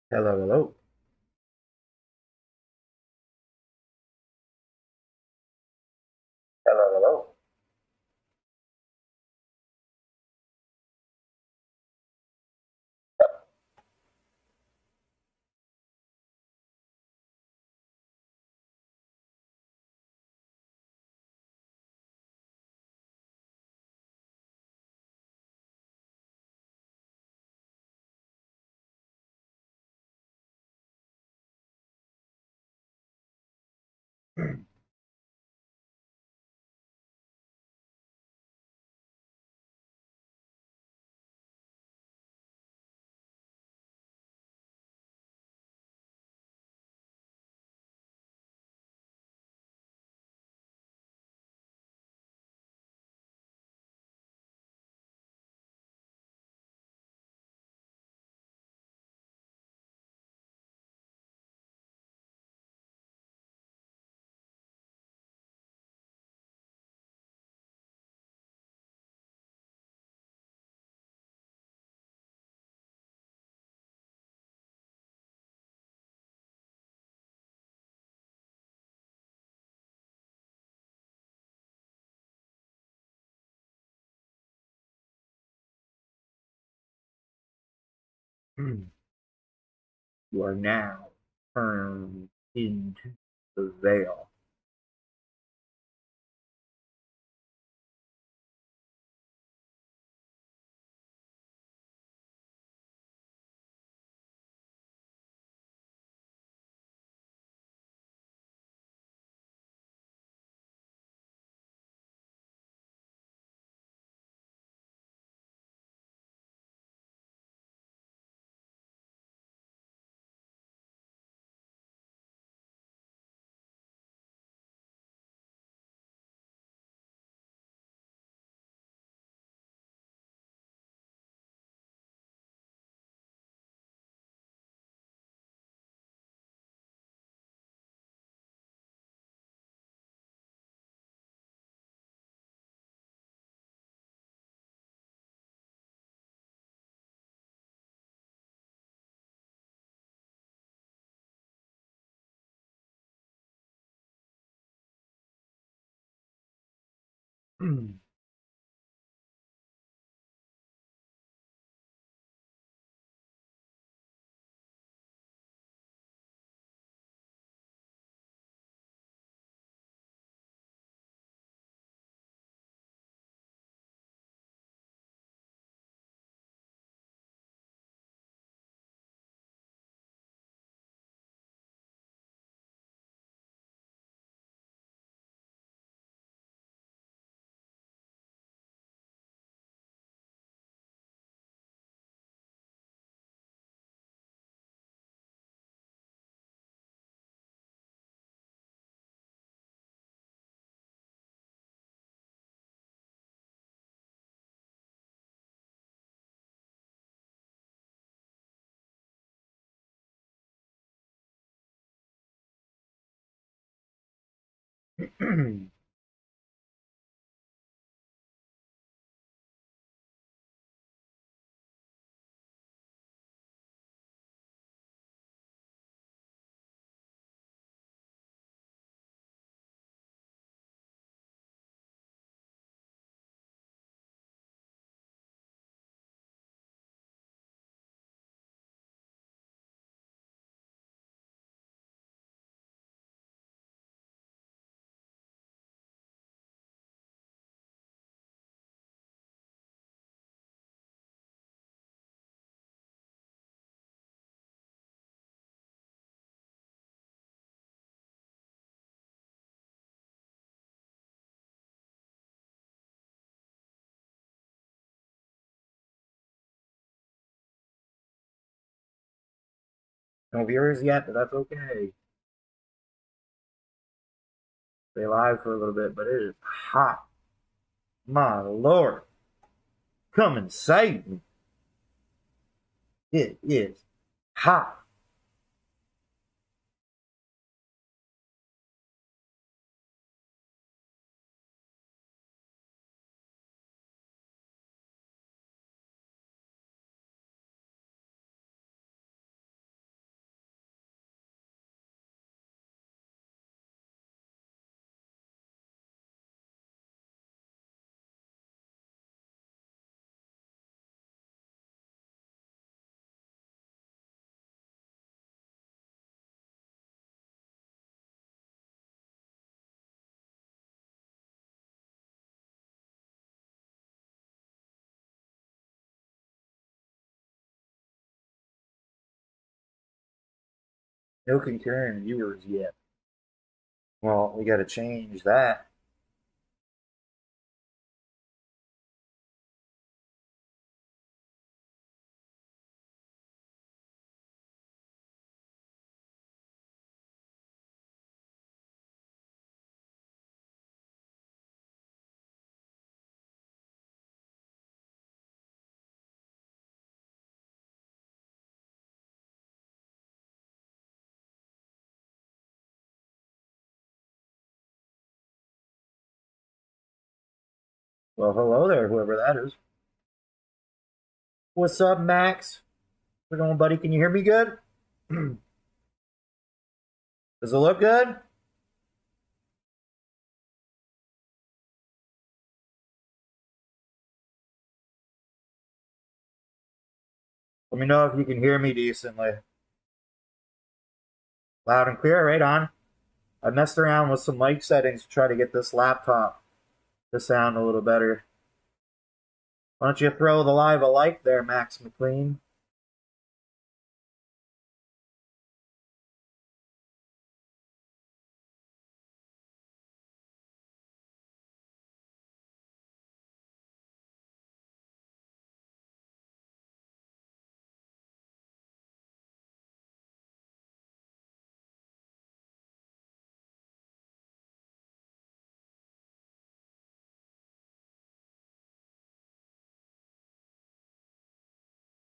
Hello, hello, hello, hello. You are now turned into the veil. No viewers yet, but that's okay. Stay live for a little bit, but it is hot. My lord, come and save me. It is hot. No concurrent viewers yet. Well, we got to change that. Well, hello there, whoever that is. What's up, Max? What's going on, buddy? Can you hear me good? Does it look good? Let me know if you can hear me decently. Loud and clear, right on. I messed around with some mic settings to try to get this laptop to sound a little better. Why don't you throw the live a like there, Max McLean?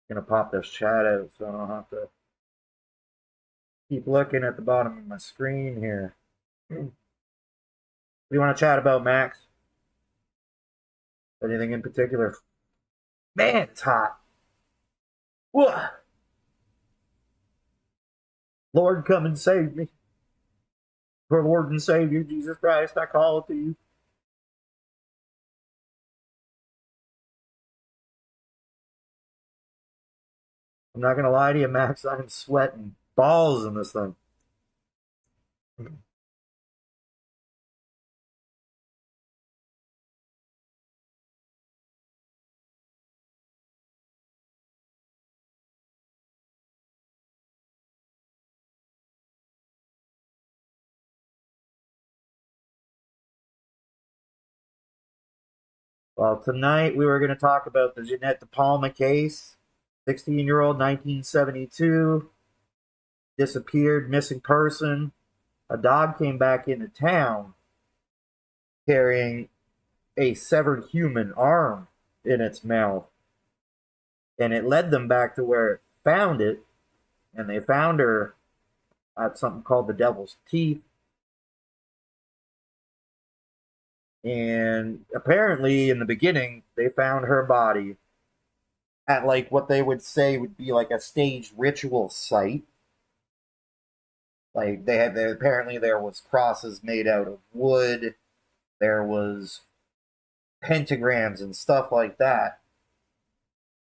Gonna pop this chat out so I don't have to keep looking at the bottom of my screen here. What do you want to chat about, Max? Anything in particular? Man, it's hot. Whoa. Lord, come and save me. For Lord and Savior, Jesus Christ, I call to you. I'm not gonna lie to you, Max. I'm sweating balls in this thing. Well, tonight we were going to talk about the Jeanette De Palma case. 16-year-old, 1972, disappeared, missing person. A dog came back into town carrying a severed human arm in its mouth. And it led them back to where it found it. And they found her at something called the Devil's Teeth. And apparently, in the beginning, they found her body at like what they would say would be like a staged ritual site. Like apparently there was crosses made out of wood, there was pentagrams and stuff like that.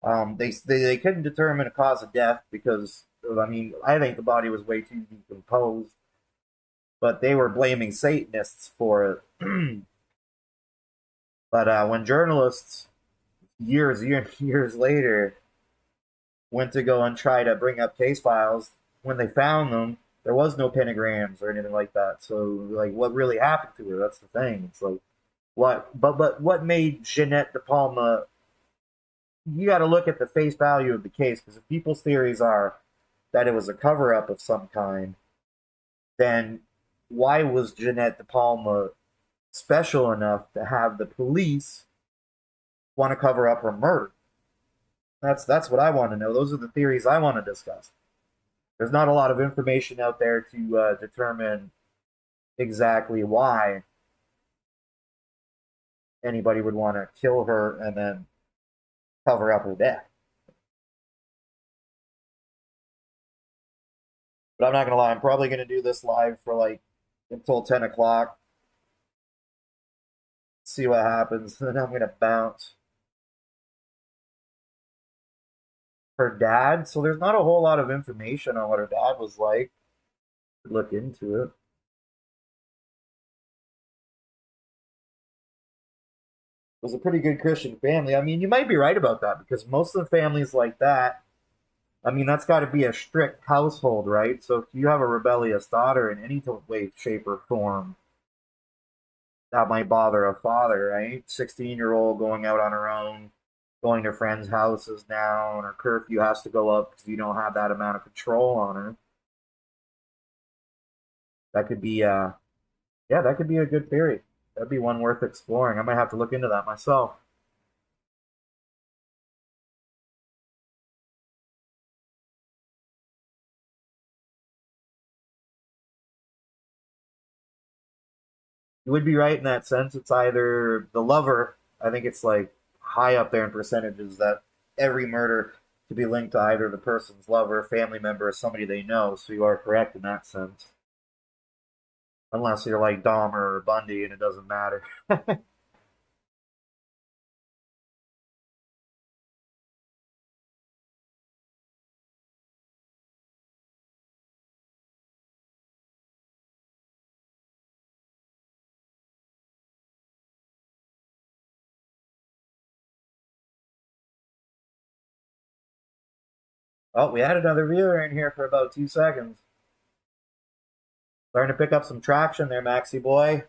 They couldn't determine a cause of death because I mean I think the body was way too decomposed, but they were blaming Satanists for it. But when journalists years later went to go and try to bring up case files, when they found them, there was no pentagrams or anything like that. So, like, what really happened to her? That's the thing. It's like, what? But what made Jeanette De Palma? You got to look at the face value of the case because if people's theories are that it was a cover up of some kind, then why was Jeanette De Palma special enough to have the police want to cover up her murder? That's what I want to know. Those are the theories I want to discuss. There's not a lot of information out there to determine exactly why anybody would want to kill her and then cover up her death. But I'm not gonna lie, I'm probably gonna do this live for like until 10 o'clock. See what happens. Then I'm gonna bounce. Her dad, so there's not a whole lot of information on what her dad was like. Look into it. Was a pretty good Christian family. I mean, you might be right about that because most of the families like that, I mean, that's got to be a strict household, right? So if you have a rebellious daughter in any way, shape, or form, that might bother a father, right? 16-year-old going out on her own, going to friends' houses now, and her curfew has to go up because you don't have that amount of control on her. That could be, yeah, that could be a good theory. That'd be one worth exploring. I might have to look into that myself. You would be right in that sense. It's either the lover, I think it's like high up there in percentages that every murder to be linked to either the person's lover, family member, or somebody they know. So you are correct in that sense. Unless you're like Dahmer or Bundy and it doesn't matter. Oh, we had another viewer in here for about 2 seconds. Starting to pick up some traction there, Maxie boy.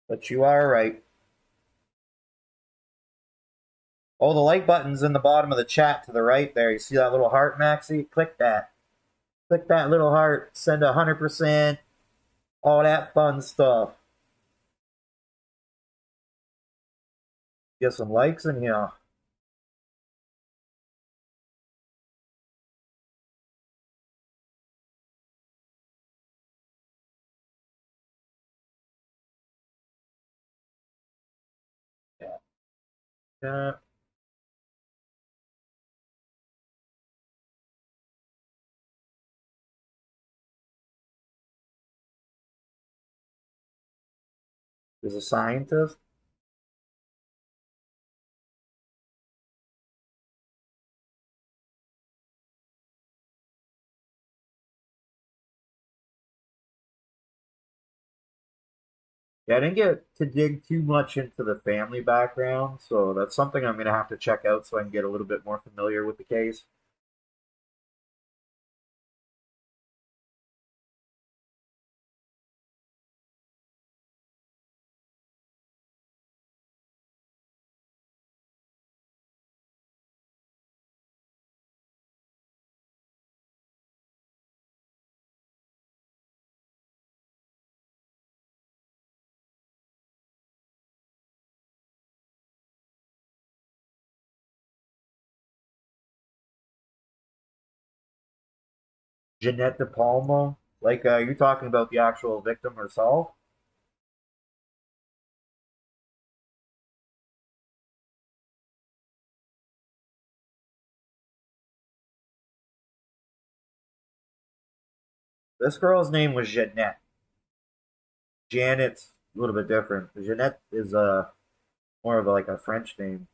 But you are right. Oh, the like button's in the bottom of the chat to the right there. You see that little heart, Maxie? Click that. Click that little heart. Send 100%. All that fun stuff. Get some likes in here. Yeah. Yeah. Is a scientist. Yeah, I didn't get to dig too much into the family background, so that's something I'm going to have to check out so I can get a little bit more familiar with the case. Jeanette De Palma, like you're talking about the actual victim herself. This girl's name was Jeanette. Janet's a little bit different. Jeanette is more of like a French name.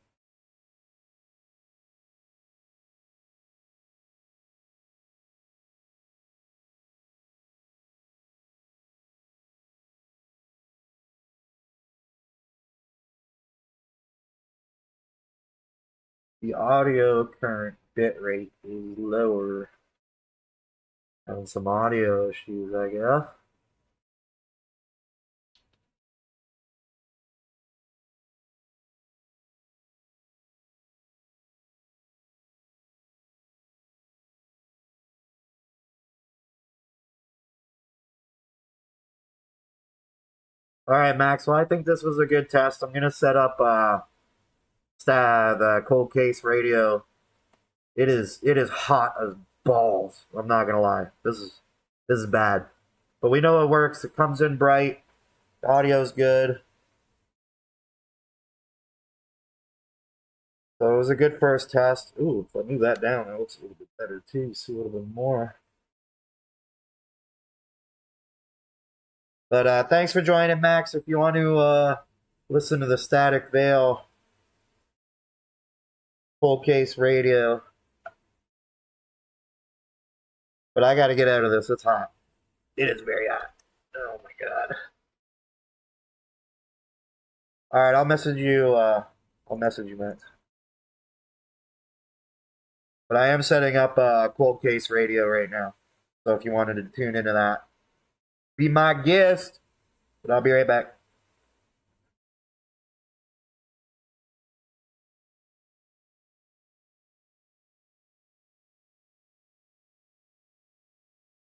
The audio current bit rate is lower. Having some audio issues, I guess. All right, Max. Well, I think this was a good test. I'm gonna set up the cold case radio. It is hot as balls. I'm not gonna lie. This is bad, but we know it works. It comes in bright. The audio's good. So it was a good first test. Ooh, if I move that down, it looks a little bit better too. See a little bit more. But thanks for joining, Max. If you want to listen to the Static Veil full case radio. But I got to get out of this. It's hot. It is very hot. Oh my god. All right, I'll message you. I'll message you, Max. But I am setting up a cold case radio right now. So if you wanted to tune into that, be my guest. But I'll be right back.